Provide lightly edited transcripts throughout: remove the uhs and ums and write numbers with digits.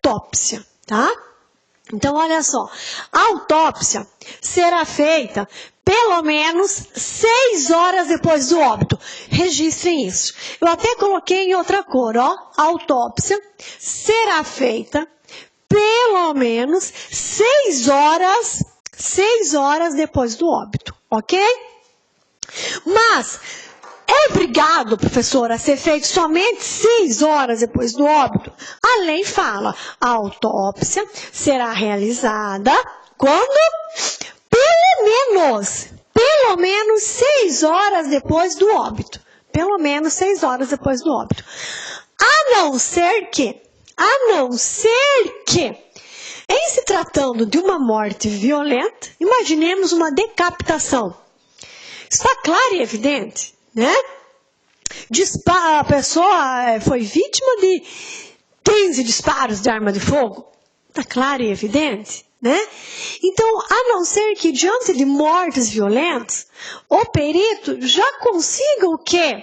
autópsia, tá? Então, olha só, a autópsia será feita pelo menos 6 horas depois do óbito. Registrem isso. Eu até coloquei em outra cor, ó. A autópsia será feita pelo menos 6 horas depois do óbito, ok? Mas é obrigado, professor, a ser feito somente 6 horas depois do óbito? A lei fala, a autópsia será realizada quando? Pelo menos 6 horas depois do óbito. Pelo menos 6 horas depois do óbito. A não ser que, em se tratando de uma morte violenta, imaginemos uma decapitação. Está claro e evidente, né? A pessoa foi vítima de 15 disparos de arma de fogo. Está claro e evidente, né? Então, a não ser que diante de mortes violentas, o perito já consiga o quê?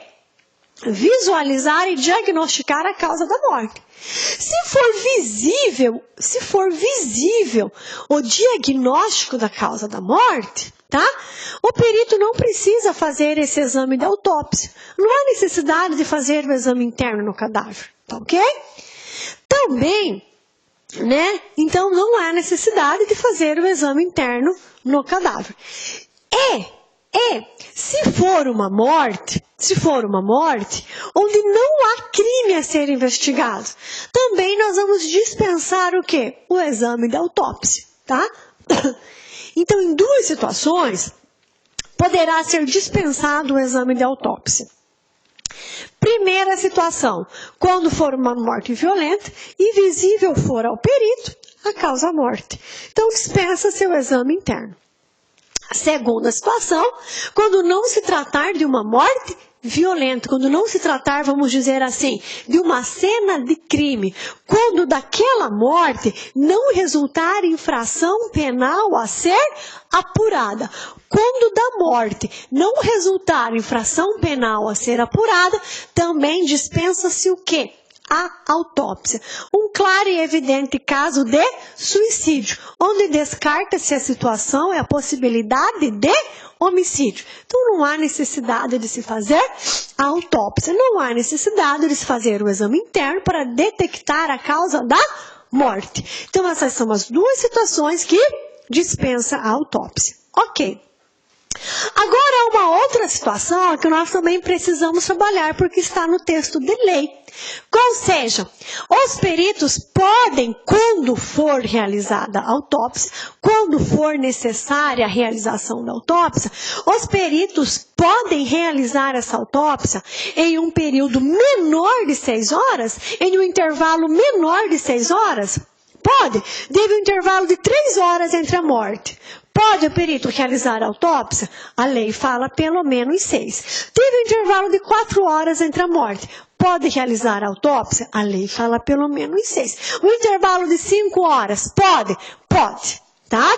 Visualizar e diagnosticar a causa da morte. Se for visível o diagnóstico da causa da morte, tá? O perito não precisa fazer esse exame de autópsia. Não há necessidade de fazer o exame interno no cadáver, tá ok? Também, né? Então não há necessidade de fazer o exame interno no cadáver. Se for uma morte onde não há crime a ser investigado, também nós vamos dispensar o quê? O exame da autópsia, tá? Então, em 2 situações, poderá ser dispensado o exame de autópsia. Primeira situação, quando for uma morte violenta e visível for ao perito a causa da morte. Então, dispensa-se o exame interno. A segunda situação, quando não se tratar de uma morte violenta, quando não se tratar, vamos dizer assim, de uma cena de crime, quando daquela morte não resultar infração penal a ser apurada. Quando da morte não resultar infração penal a ser apurada, também dispensa-se o quê? A autópsia. Um claro e evidente caso de suicídio, onde descarta-se a situação e a possibilidade de homicídio. Então, não há necessidade de se fazer a autópsia, não há necessidade de se fazer o exame interno para detectar a causa da morte. Então, essas são as 2 situações que dispensa a autópsia. Ok. Agora, uma outra situação que nós também precisamos trabalhar, porque está no texto de lei. Ou seja, os peritos podem, quando for realizada a autópsia, quando for necessária a realização da autópsia, os peritos podem realizar essa autópsia em um período menor de 6 horas, em um intervalo menor de 6 horas? Pode, deve um intervalo de 3 horas entre a morte. Pode o perito realizar a autópsia? A lei fala pelo menos 6. Teve um intervalo de 4 horas entre a morte. Pode realizar a autópsia? A lei fala pelo menos 6. Um intervalo de 5 horas? Pode? Pode, tá?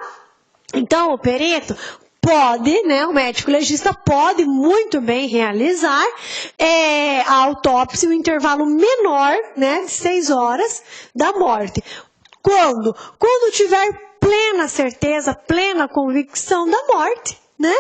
Então, o perito pode, né, o médico legista pode muito bem realizar a autópsia em um intervalo menor, né, de 6 horas da morte. Quando? Quando tiver plena certeza, plena convicção da morte, né?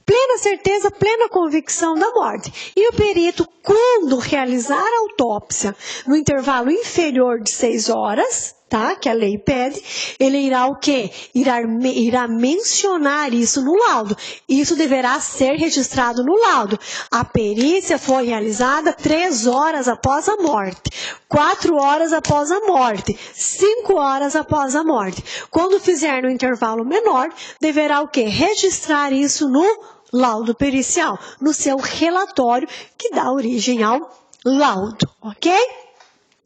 Plena certeza, plena convicção da morte. E o perito, quando realizar a autópsia no intervalo inferior de 6 horas, tá? Que a lei pede, ele irá o quê? Irá mencionar isso no laudo. Isso deverá ser registrado no laudo. A perícia foi realizada 3 horas após a morte, 4 horas após a morte, 5 horas após a morte. Quando fizer no intervalo menor, deverá o quê? Registrar isso no laudo pericial, no seu relatório que dá origem ao laudo, ok?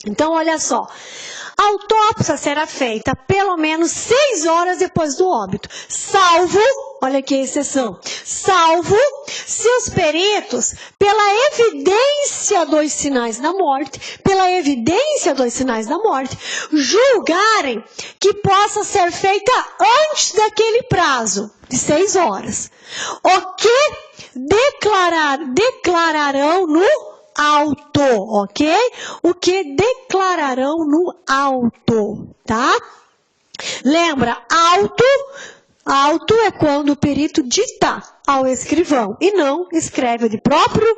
Então, olha só. A autópsia será feita pelo menos 6 horas depois do óbito, salvo, olha aqui a exceção, salvo se os peritos, pela evidência dos sinais da morte, julgarem que possa ser feita antes daquele prazo de 6 horas. O que declararão no auto, ok? O que declararão no auto, tá? Lembra, auto é quando o perito dita ao escrivão e não escreve de próprio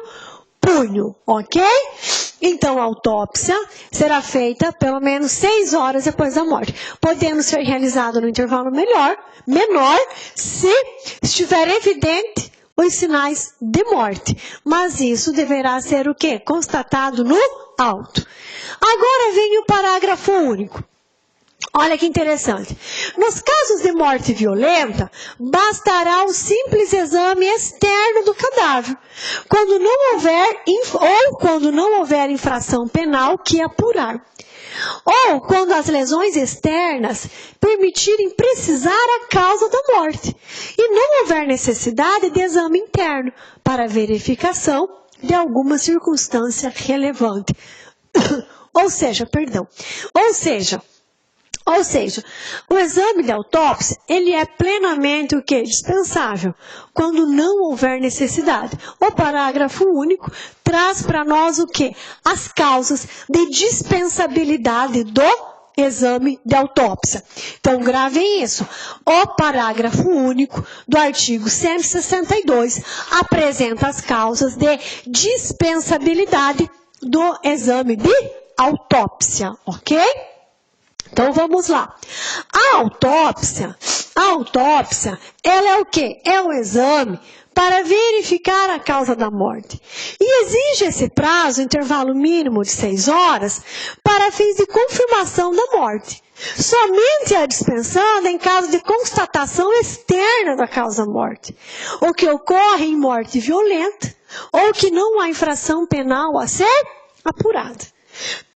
punho, ok? Então, a autópsia será feita pelo menos 6 horas depois da morte, podendo ser realizada no intervalo menor, se estiver evidente os sinais de morte. Mas isso deverá ser o quê? Constatado no auto. Agora vem o parágrafo único. Olha que interessante. Nos casos de morte violenta, bastará o simples exame externo do cadáver, quando não houver infração penal que apurar. Ou quando as lesões externas permitirem precisar a causa da morte e não houver necessidade de exame interno para verificação de alguma circunstância relevante. Ou seja, o exame de autópsia, ele é plenamente o quê? Dispensável, quando não houver necessidade. O parágrafo único traz para nós o quê? As causas de dispensabilidade do exame de autópsia. Então, gravem isso. O parágrafo único do artigo 162 apresenta as causas de dispensabilidade do exame de autópsia, ok? Então, vamos lá. A autópsia, ela é o quê? É o exame para verificar a causa da morte. E exige esse prazo, intervalo mínimo de 6 horas, para fins de confirmação da morte. Somente é dispensada em caso de constatação externa da causa da morte, o que ocorre em morte violenta, ou que não há infração penal a ser apurada.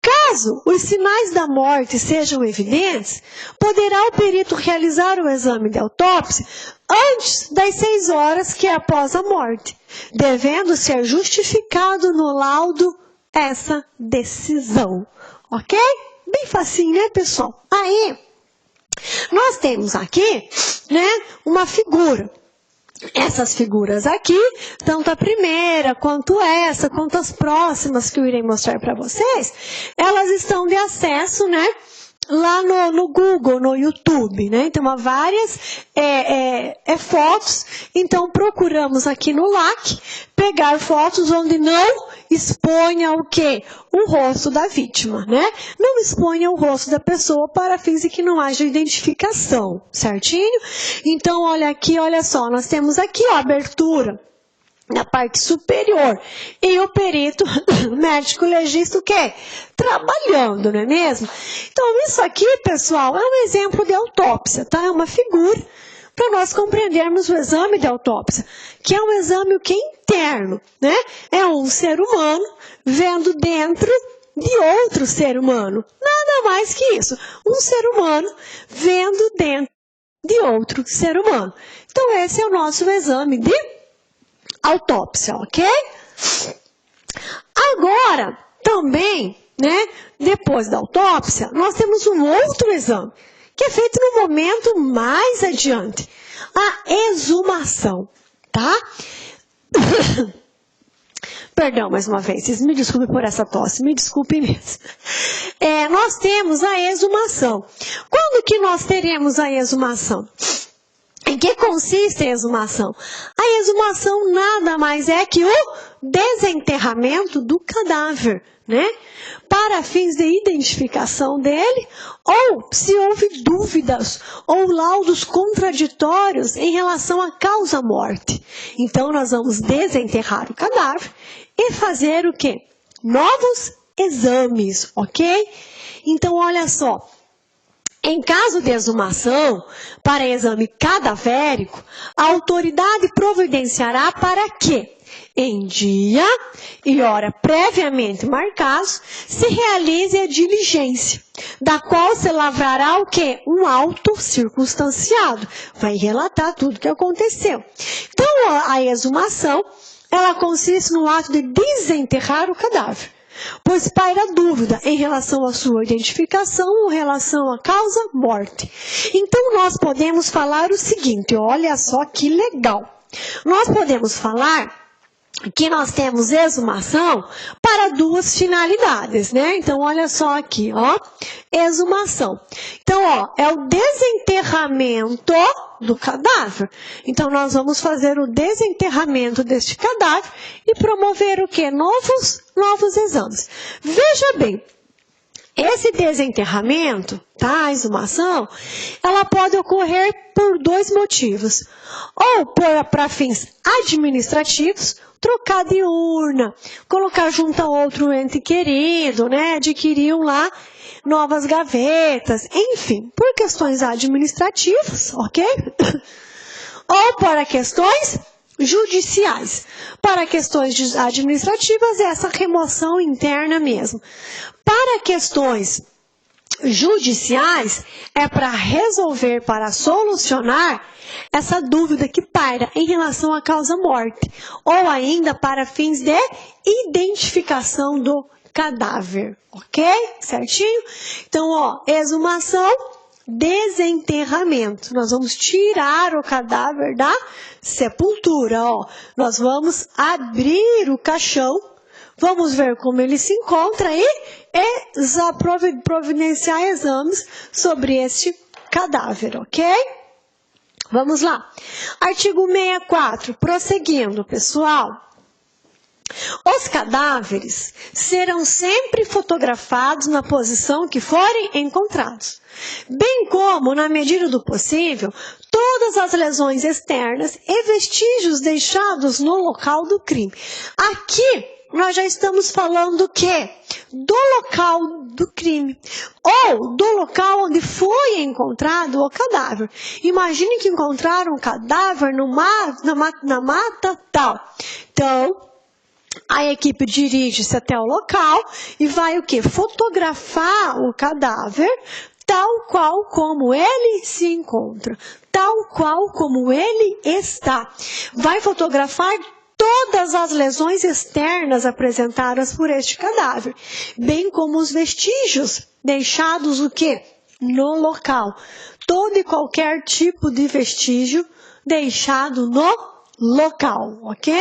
Caso os sinais da morte sejam evidentes, poderá o perito realizar o exame de autópsia antes das 6 horas que é após a morte, devendo ser justificado no laudo essa decisão. Ok? Bem facinho, né, pessoal? Aí, nós temos aqui, né, uma figura. Essas figuras aqui, tanto a primeira, quanto essa, quanto as próximas que eu irei mostrar para vocês, elas estão de acesso, né, lá no Google, no YouTube, né? Então, há várias fotos. Então, procuramos aqui no LAC pegar fotos onde não exponha o quê? O rosto da vítima, né? Não exponha o rosto da pessoa para fins de que não haja identificação, certinho? Então, olha aqui, olha só, nós temos aqui a abertura na parte superior. E o perito médico legista o quê? Trabalhando, não é mesmo? Então, isso aqui, pessoal, é um exemplo de autópsia, tá? É uma figura para nós compreendermos o exame de autópsia, que é um exame o que interno, né? É um ser humano vendo dentro de outro ser humano. Nada mais que isso. Um ser humano vendo dentro de outro ser humano. Então, esse é o nosso exame de autópsia, ok? Agora, também, né, depois da autópsia, nós temos um outro exame, que é feito no momento mais adiante, a exumação, tá? Perdão, mais uma vez, vocês me desculpem por essa tosse, me desculpem mesmo. Nós temos a exumação. Quando que nós teremos a exumação? Em que consiste a exumação? A exumação nada mais é que o desenterramento do cadáver, né? Para fins de identificação dele, ou se houve dúvidas ou laudos contraditórios em relação à causa-morte. Então, nós vamos desenterrar o cadáver e fazer o quê? Novos exames, ok? Então, olha só. Em caso de exumação, para exame cadavérico, a autoridade providenciará para que, em dia e hora previamente marcados, se realize a diligência, da qual se lavrará o quê? Um auto circunstanciado. Vai relatar tudo o que aconteceu. Então, a exumação, ela consiste no ato de desenterrar o cadáver, pois paira dúvida em relação à sua identificação ou em relação à causa-morte. Então, nós podemos falar o seguinte, olha só que legal. Nós podemos falar que nós temos exumação para duas finalidades, né? Então, olha só aqui, ó, exumação. Então, ó, é o desenterramento do cadáver. Então, nós vamos fazer o desenterramento deste cadáver e promover o quê? Novos exames. Veja bem, esse desenterramento, tá, a exumação, ela pode ocorrer por dois motivos. Ou para fins administrativos, trocar de urna, colocar junto a outro ente querido, né, adquiriam lá novas gavetas, enfim, por questões administrativas, ok? Ou para questões judiciais. Para questões administrativas, é essa remoção interna mesmo. Para questões judiciais, é para resolver, para solucionar essa dúvida que paira em relação à causa-morte, ou ainda para fins de identificação do cadáver, ok? Certinho? Então, ó, exumação, desenterramento. Nós vamos tirar o cadáver da sepultura, ó. Nós vamos abrir o caixão, vamos ver como ele se encontra e providenciar exames sobre este cadáver, ok? Vamos lá. Artigo 64, prosseguindo, pessoal. Os cadáveres serão sempre fotografados na posição que forem encontrados, bem como, na medida do possível, todas as lesões externas e vestígios deixados no local do crime. Aqui, nós já estamos falando do quê? Do local do crime, ou do local onde foi encontrado o cadáver. Imagine que encontraram um cadáver na mata tal. Então, a equipe dirige-se até o local e vai o quê? Fotografar o cadáver tal qual como ele se encontra, tal qual como ele está. Vai fotografar todas as lesões externas apresentadas por este cadáver, bem como os vestígios deixados o quê? No local. Todo e qualquer tipo de vestígio deixado no local, ok?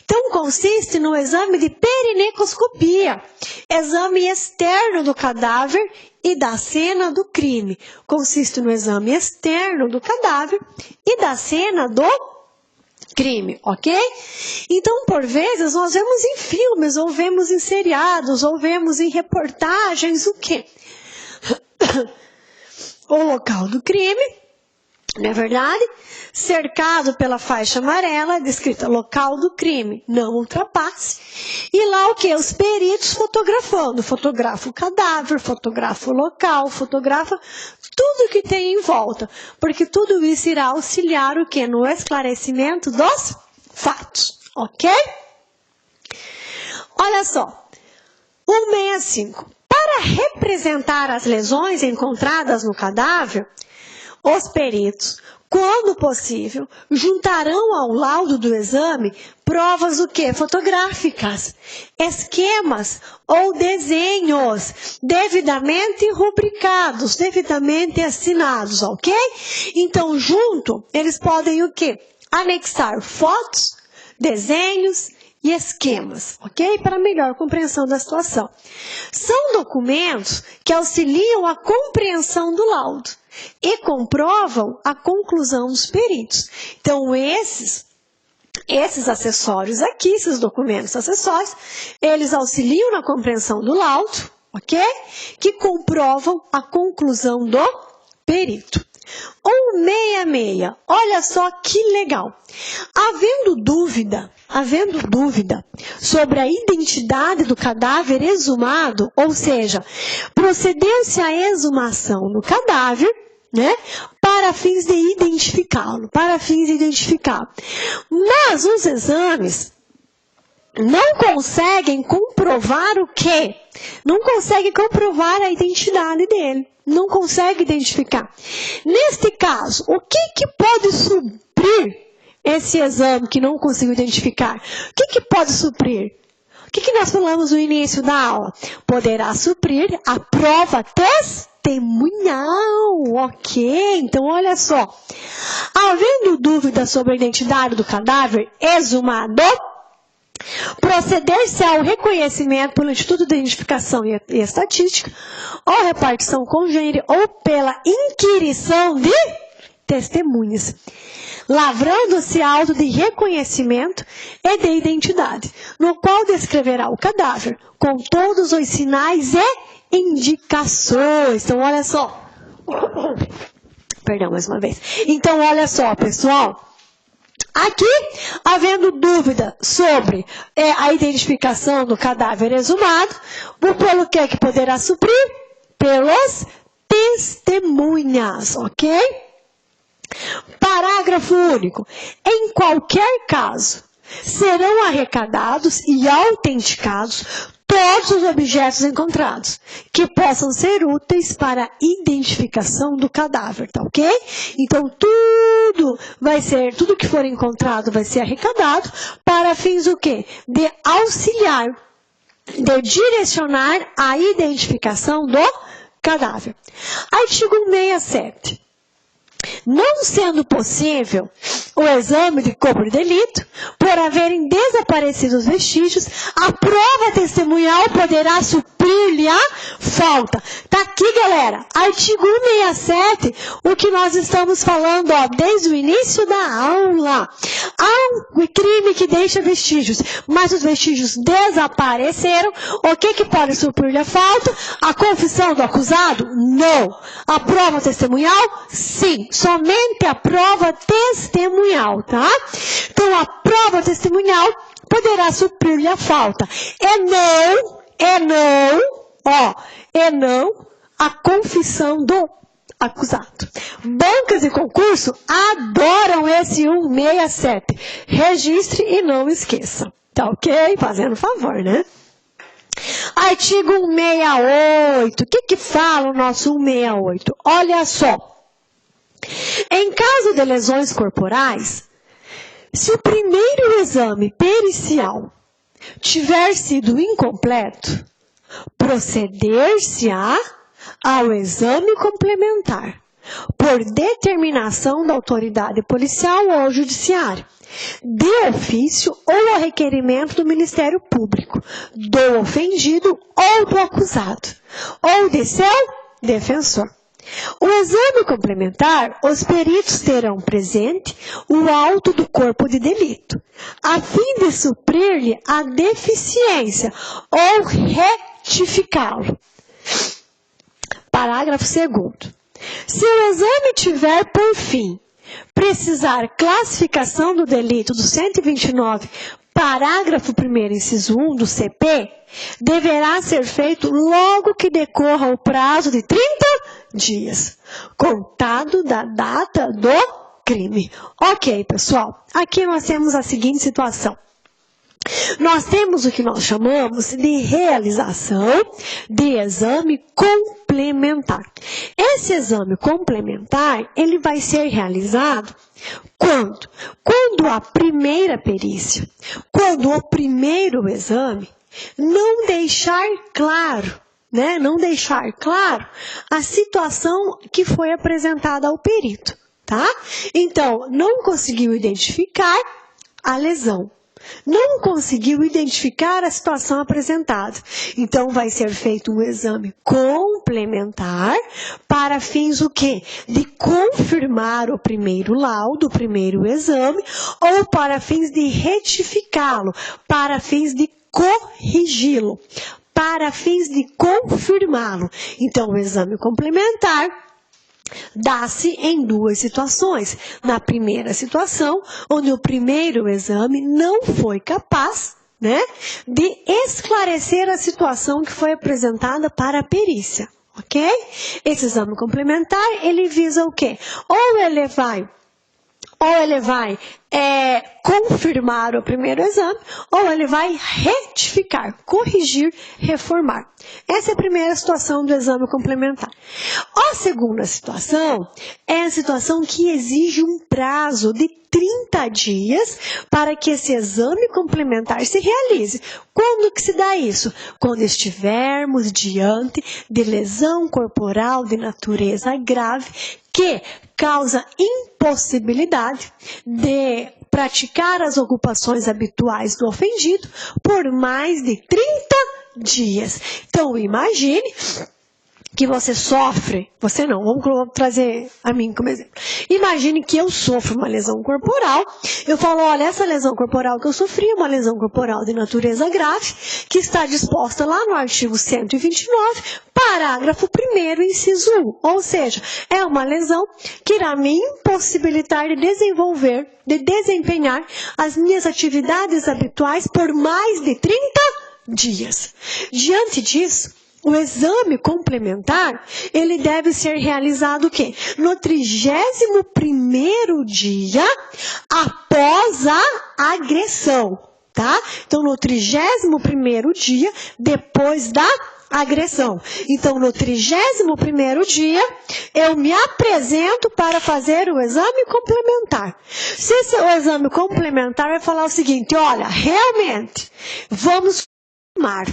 Então, consiste no exame de perinecoscopia, exame externo do cadáver e da cena do crime. Consiste no exame externo do cadáver e da cena do crime, ok? Então, por vezes, nós vemos em filmes, ou vemos em seriados, ou vemos em reportagens, o quê? O local do crime, não é verdade? Cercado pela faixa amarela, descrita local do crime, não ultrapasse. E lá o que? Os peritos fotografando. Fotografa o cadáver, fotografa o local, fotografa tudo que tem em volta. Porque tudo isso irá auxiliar o que? No esclarecimento dos fatos. Ok? Olha só. 165. Para representar as lesões encontradas no cadáver, os peritos, quando possível, juntarão ao laudo do exame provas o quê? Fotográficas, esquemas ou desenhos devidamente rubricados, devidamente assinados, ok? Então, junto, eles podem o quê? Anexar fotos, desenhos e esquemas, ok? Para melhor compreensão da situação. São documentos que auxiliam a compreensão do laudo e comprovam a conclusão dos peritos. Então, esses acessórios aqui, esses documentos acessórios, eles auxiliam na compreensão do laudo, ok? Que comprovam a conclusão do perito. 166, olha só que legal. Havendo dúvida sobre a identidade do cadáver exumado, ou seja, procedeu-se à exumação do cadáver, né, para fins de identificá-lo, Mas os exames não conseguem comprovar o quê? Não conseguem comprovar a identidade dele. Não consegue identificar. Neste caso, o que pode suprir esse exame que não conseguiu identificar? O que pode suprir? O que nós falamos no início da aula? Poderá suprir a prova testemunhal, ok? Então, olha só. Havendo dúvida sobre a identidade do cadáver exumado, Proceder-se ao reconhecimento pelo Instituto de Identificação e Estatística, ou repartição congênere, ou pela inquirição de testemunhas, lavrando-se auto de reconhecimento e de identidade, no qual descreverá o cadáver, com todos os sinais e indicações. Então, olha só. Perdão, mais uma vez. Então, olha só, pessoal. Aqui, havendo dúvida sobre a identificação do cadáver exumado, pelo que poderá suprir? Pelas testemunhas, ok? Parágrafo único. Em qualquer caso, serão arrecadados e autenticados todos os objetos encontrados, que possam ser úteis para a identificação do cadáver, tá ok? Então, tudo que for encontrado vai ser arrecadado para fins o quê? De auxiliar, de direcionar a identificação do cadáver. Artigo 167. Não sendo possível o exame de corpo de delito, por haverem desaparecido os vestígios, a prova testemunhal poderá suprir-lhe a falta. Tá aqui, galera, artigo 167, o que nós estamos falando, ó, desde o início da aula. Há um crime que deixa vestígios, mas os vestígios desapareceram. O que pode suprir-lhe a falta? A confissão do acusado? Não. A prova testemunhal? Sim. Somente a prova testemunhal, tá? Então, a prova testemunhal poderá suprir-lhe a falta. É não a confissão do acusado. Bancas e concurso adoram esse 167. Registre e não esqueça. Tá ok? Fazendo favor, né? Artigo 168. O que fala o nosso 168? Olha só. Em caso de lesões corporais, se o primeiro exame pericial tiver sido incompleto, proceder-se-á ao exame complementar, por determinação da autoridade policial ou judiciária, de ofício ou a requerimento do Ministério Público, do ofendido ou do acusado, ou de seu defensor. O exame complementar, os peritos terão presente o auto do corpo de delito, a fim de suprir-lhe a deficiência ou retificá-lo. Parágrafo 2º. Se o exame tiver por fim precisar classificação do delito do 129, parágrafo 1º, inciso 1 do CP, deverá ser feito logo que decorra o prazo de 30 dias, contado da data do crime. Ok, pessoal, aqui nós temos a seguinte situação. Nós temos o que nós chamamos de realização de exame complementar. Esse exame complementar, ele vai ser realizado quando? Quando a primeira perícia, quando o primeiro exame não deixar claro, né? Não deixar claro a situação que foi apresentada ao perito, tá? Então, não conseguiu identificar a lesão. Não conseguiu identificar a situação apresentada. Então, vai ser feito um exame complementar para fins o quê? De confirmar o primeiro laudo, o primeiro exame, ou para fins de retificá-lo, para fins de corrigi-lo, para fins de confirmá-lo. Então, o exame complementar dá-se em duas situações. Na primeira situação, onde o primeiro exame não foi capaz, né, de esclarecer a situação que foi apresentada para a perícia, ok? Esse exame complementar, ele visa o quê? Ou ele vai confirmar o primeiro exame, ou ele vai retificar, corrigir, reformar. Essa é a primeira situação do exame complementar. A segunda situação é a situação que exige um prazo de 30 dias para que esse exame complementar se realize. Quando que se dá isso? Quando estivermos diante de lesão corporal de natureza grave que causa impossibilidade de praticar as ocupações habituais do ofendido por mais de 30 dias. Então, imagine que você sofre, você não, vamos trazer a mim como exemplo. Imagine que eu sofro uma lesão corporal, eu falo, olha, essa lesão corporal que eu sofri é uma lesão corporal de natureza grave, que está disposta lá no artigo 129, parágrafo 1º, inciso 1. Ou seja, é uma lesão que irá me impossibilitar de desempenhar as minhas atividades habituais por mais de 30 dias. Diante disso, o exame complementar, ele deve ser realizado o quê? No 31º dia após a agressão, tá? Então, no 31º dia depois da agressão. Então, no 31º dia, eu me apresento para fazer o exame complementar. Se o exame complementar vai falar o seguinte, olha, realmente, vamos confirmar.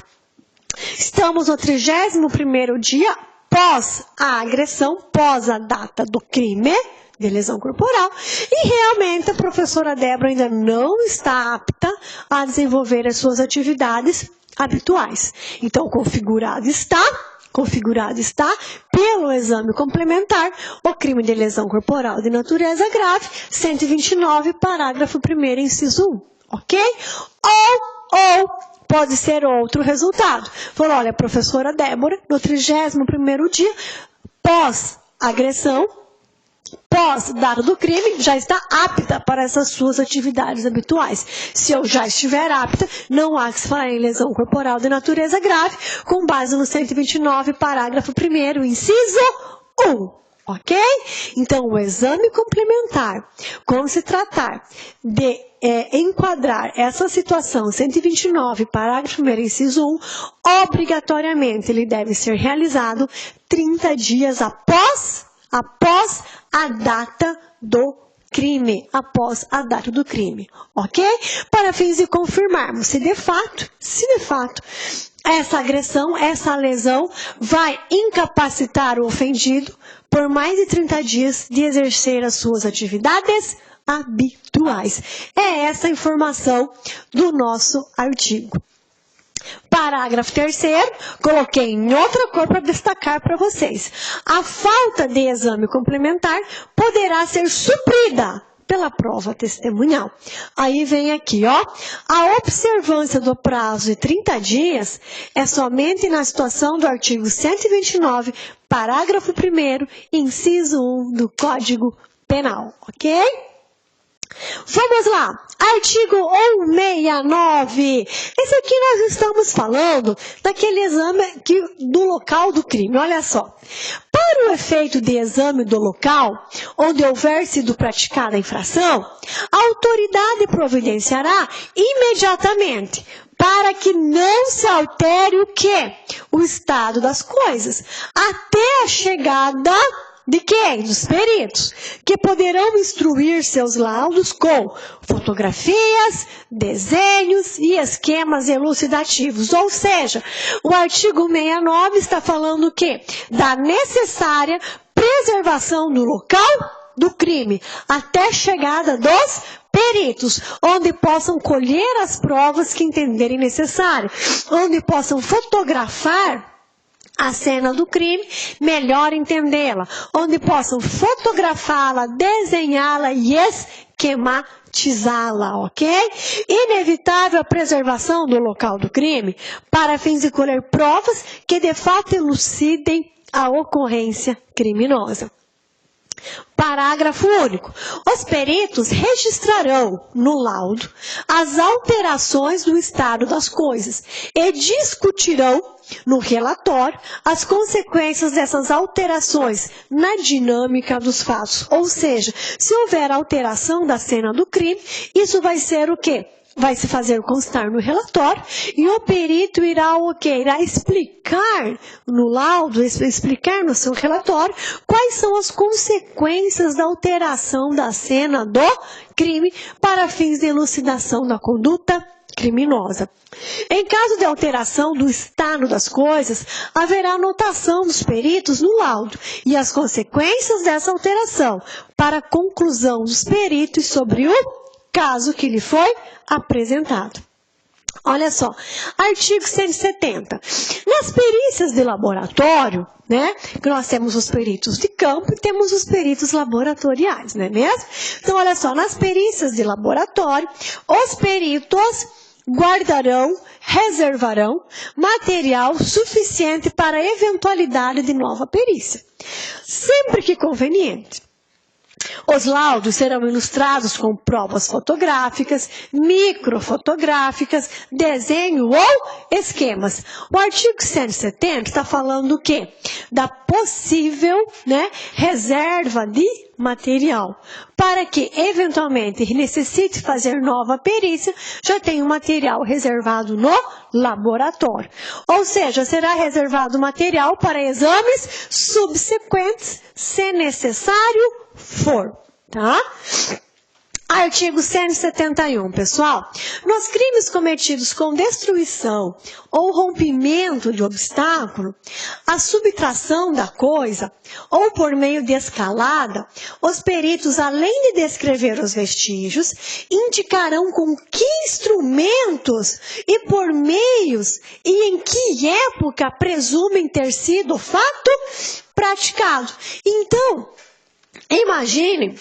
Estamos no 31º dia pós a agressão, pós a data do crime de lesão corporal, e realmente a professora Débora ainda não está apta a desenvolver as suas atividades habituais. Então, configurado está pelo exame complementar o crime de lesão corporal de natureza grave, 129, parágrafo 1º, inciso 1, ok? Ou pode ser outro resultado. Falou, olha, a professora Débora, no 31º dia, pós-agressão, pós-data do crime, já está apta para essas suas atividades habituais. Se eu já estiver apta, não há que se falar em lesão corporal de natureza grave, com base no 129, parágrafo 1º, inciso 1. Ok? Então, o exame complementar, quando se tratar de enquadrar essa situação, 129, parágrafo 1º, inciso 1, obrigatoriamente ele deve ser realizado 30 dias após a data do crime, ok? Para fins de confirmarmos se de fato, essa agressão, essa lesão vai incapacitar o ofendido por mais de 30 dias de exercer as suas atividades habituais. É essa a informação do nosso artigo. Parágrafo 3º, coloquei em outra cor para destacar para vocês. A falta de exame complementar poderá ser suprida pela prova testemunhal. Aí vem aqui, ó, a observância do prazo de 30 dias é somente na situação do artigo 129, parágrafo 1º, inciso 1 do Código Penal, ok? Vamos lá, artigo 169. Esse aqui nós estamos falando daquele exame do local do crime. Olha só. Para o efeito de exame do local, onde houver sido praticada a infração, a autoridade providenciará imediatamente para que não se altere o quê? O estado das coisas, até a chegada de quem? Dos peritos, que poderão instruir seus laudos com fotografias, desenhos e esquemas elucidativos. Ou seja, o artigo 69 está falando o quê? Da necessária preservação do local do crime, até a chegada dos peritos, onde possam colher as provas que entenderem necessárias, onde possam fotografar a cena do crime, melhor entendê-la, onde possam fotografá-la, desenhá-la e esquematizá-la, ok? Inevitável a preservação do local do crime para fins de colher provas que de fato elucidem a ocorrência criminosa. Parágrafo único. Os peritos registrarão no laudo as alterações do estado das coisas e discutirão no relatório as consequências dessas alterações na dinâmica dos fatos. Ou seja, se houver alteração da cena do crime, isso vai ser o quê? Vai se fazer constar no relatório e o perito irá o quê? Irá explicar no laudo, explicar no seu relatório quais são as consequências da alteração da cena do crime para fins de elucidação da conduta criminosa. Em caso de alteração do estado das coisas, haverá anotação dos peritos no laudo e as consequências dessa alteração para a conclusão dos peritos sobre o caso que lhe foi apresentado. Olha só, artigo 170. Nas perícias de laboratório, né, que nós temos os peritos de campo e temos os peritos laboratoriais, não é mesmo? Então, olha só, nas perícias de laboratório, os peritos reservarão material suficiente para a eventualidade de nova perícia, sempre que conveniente. Os laudos serão ilustrados com provas fotográficas, microfotográficas, desenho ou esquemas. O artigo 170 está falando o quê? Da possível, né, reserva de material, para que, eventualmente, necessite fazer nova perícia, já tem o material reservado no laboratório. Ou seja, será reservado material para exames subsequentes, se necessário for, tá? Artigo 171, pessoal. Nos crimes cometidos com destruição ou rompimento de obstáculo, a subtração da coisa ou por meio de escalada, os peritos, além de descrever os vestígios, indicarão com que instrumentos e por meios e em que época presumem ter sido o fato praticado. Então, imagine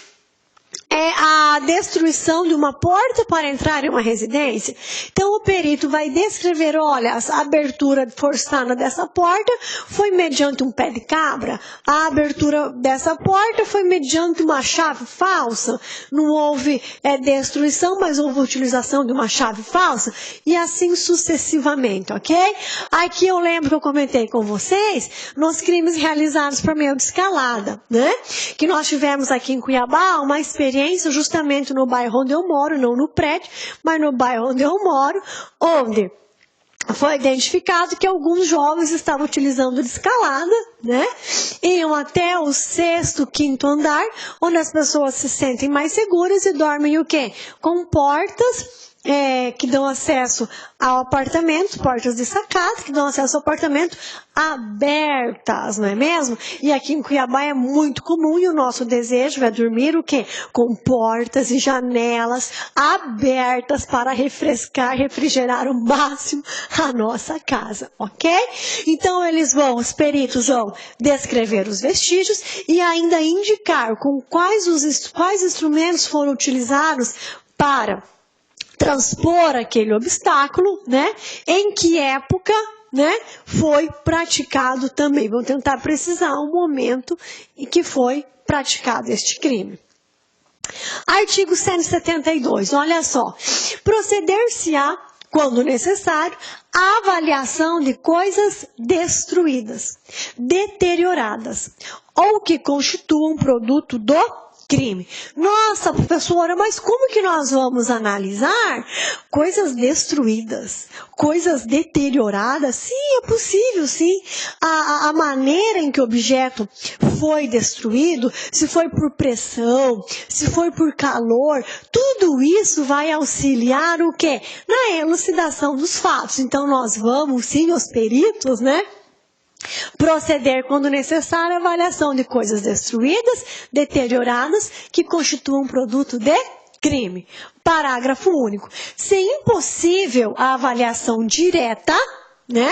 a destruição de uma porta para entrar em uma residência. Então, o perito vai descrever, olha, a abertura forçada dessa porta foi mediante um pé de cabra, a abertura dessa porta foi mediante uma chave falsa, não houve destruição, mas houve utilização de uma chave falsa, e assim sucessivamente, ok? Aqui eu lembro que eu comentei com vocês nos crimes realizados por meio de escalada, né? Que nós tivemos aqui em Cuiabá uma experiência justamente no bairro onde eu moro, não no prédio, mas no bairro onde eu moro, onde foi identificado que alguns jovens estavam utilizando de escalada, né? Iam até o 6º, 5º andar, onde as pessoas se sentem mais seguras e dormem o quê? Com portas que dão acesso ao apartamento, portas de sacada, que dão acesso ao apartamento abertas, não é mesmo? E aqui em Cuiabá é muito comum e o nosso desejo é dormir o quê? Com portas e janelas abertas para refrigerar o máximo a nossa casa, ok? Então os peritos vão descrever os vestígios e ainda indicar com quais instrumentos foram utilizados para transpor aquele obstáculo, né? Em que época, né, foi praticado também. Vamos tentar precisar o momento em que foi praticado este crime. Artigo 172, olha só. Proceder-se-á, quando necessário, a avaliação de coisas destruídas, deterioradas, ou que constituam produto do crime. Nossa, professora, mas como que nós vamos analisar coisas destruídas, coisas deterioradas? Sim, é possível, sim. A maneira em que o objeto foi destruído, se foi por pressão, se foi por calor, tudo isso vai auxiliar o quê? Na elucidação dos fatos. Então, nós vamos, sim, os peritos, né? Proceder, quando necessário, a avaliação de coisas destruídas, deterioradas, que constituam produto de crime. Parágrafo único. Se impossível a avaliação direta, né,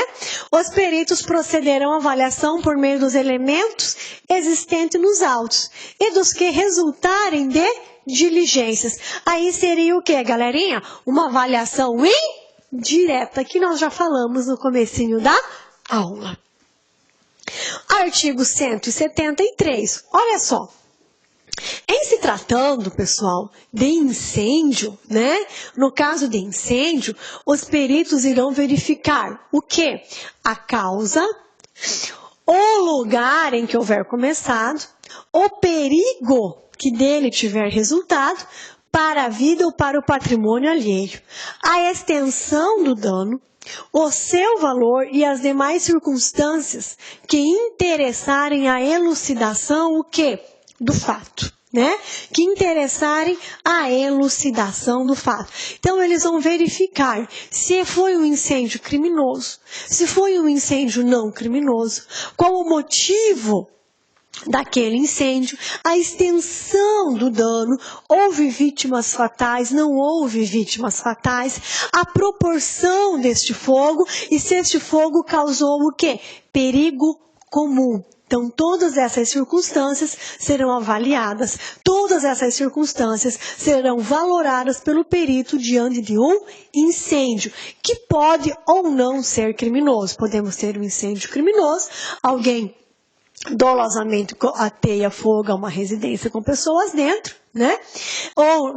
os peritos procederão à avaliação por meio dos elementos existentes nos autos e dos que resultarem de diligências. Aí seria o quê, galerinha? Uma avaliação indireta, que nós já falamos no comecinho da aula. Artigo 173, olha só. Em se tratando, pessoal, de incêndio, né? No caso de incêndio, os peritos irão verificar o quê? A causa, o lugar em que houver começado, o perigo que dele tiver resultado para a vida ou para o patrimônio alheio, a extensão do dano, o seu valor e as demais circunstâncias que interessarem a elucidação o quê? Do fato, né? Que interessarem a elucidação do fato. Então, eles vão verificar se foi um incêndio criminoso, se foi um incêndio não criminoso, qual o motivo daquele incêndio, a extensão do dano, houve vítimas fatais, não houve vítimas fatais, a proporção deste fogo e se este fogo causou o quê? Perigo comum. Então, todas essas circunstâncias serão avaliadas, todas essas circunstâncias serão valoradas pelo perito diante de um incêndio, que pode ou não ser criminoso. Podemos ter um incêndio criminoso, alguém dolosamente ateia fogo a uma residência com pessoas dentro, né? Ou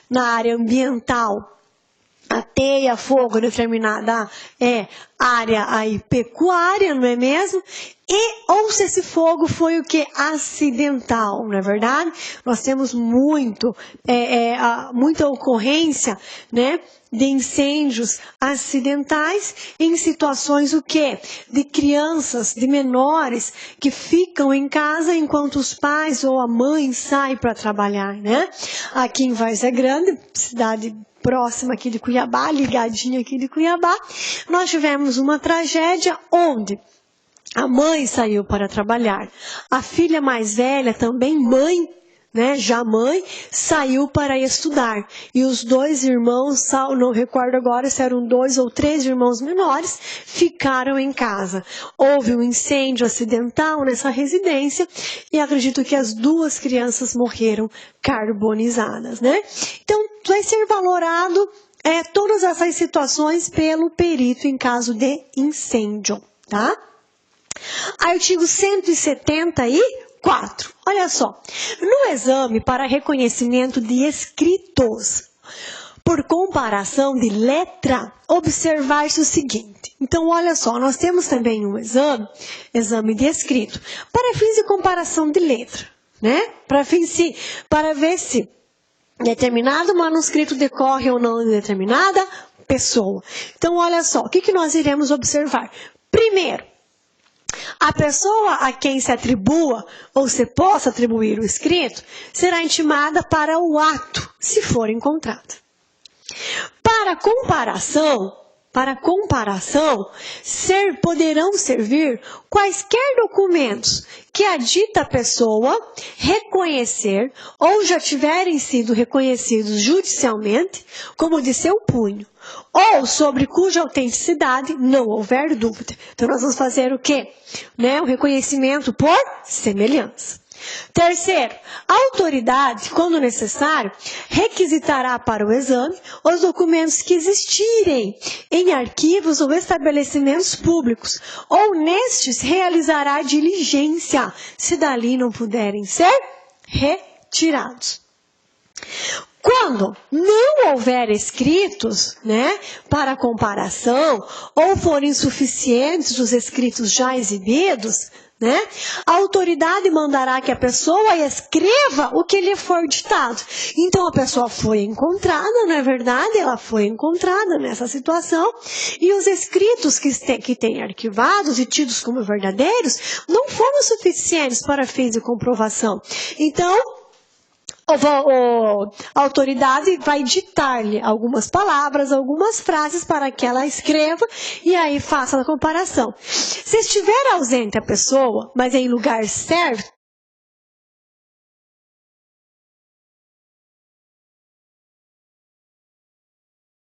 na área ambiental, ateia fogo determinada área aí pecuária, não é mesmo? Ou se esse fogo foi o que? Acidental, não é verdade? Nós temos muita ocorrência, né, de incêndios acidentais em situações o quê? De crianças, de menores que ficam em casa enquanto os pais ou a mãe saem para trabalhar, né? Aqui em Várzea Grande, cidade próxima aqui de Cuiabá, ligadinha aqui de Cuiabá, nós tivemos uma tragédia onde a mãe saiu para trabalhar, a filha mais velha, também mãe, né, já mãe, saiu para estudar. E os dois irmãos, não recordo agora se eram 2 ou 3 irmãos menores, ficaram em casa. Houve um incêndio acidental nessa residência e acredito que as 2 crianças morreram carbonizadas, né? Então, vai ser valorado todas essas situações pelo perito em caso de incêndio, tá? Artigo 174. Olha só. No exame para reconhecimento de escritos, por comparação de letra, observar-se o seguinte. Então, olha só, nós temos também um exame de escrito, para fins de comparação de letra, né? Para ver se determinado manuscrito decorre ou não de determinada pessoa. Então, olha só, o que nós iremos observar? Primeiro, a pessoa a quem se atribua ou se possa atribuir o escrito será intimada para o ato, se for encontrada. Para comparação, poderão servir quaisquer documentos que a dita pessoa reconhecer ou já tiverem sido reconhecidos judicialmente como de seu punho, ou sobre cuja autenticidade não houver dúvida. Então, nós vamos fazer o quê? O reconhecimento por semelhança. Terceiro, a autoridade, quando necessário, requisitará para o exame os documentos que existirem em arquivos ou estabelecimentos públicos, ou nestes realizará diligência, se dali não puderem ser retirados. Quando não houver escritos, para comparação, ou forem insuficientes os escritos já exibidos, a autoridade mandará que a pessoa escreva o que lhe for ditado. Então, a pessoa foi encontrada, não é verdade? Ela foi encontrada nessa situação, e os escritos que tem arquivados e tidos como verdadeiros não foram suficientes para fins de comprovação. Então, a autoridade vai ditar-lhe algumas palavras, algumas frases para que ela escreva e aí faça a comparação. Se estiver ausente a pessoa, mas em lugar certo,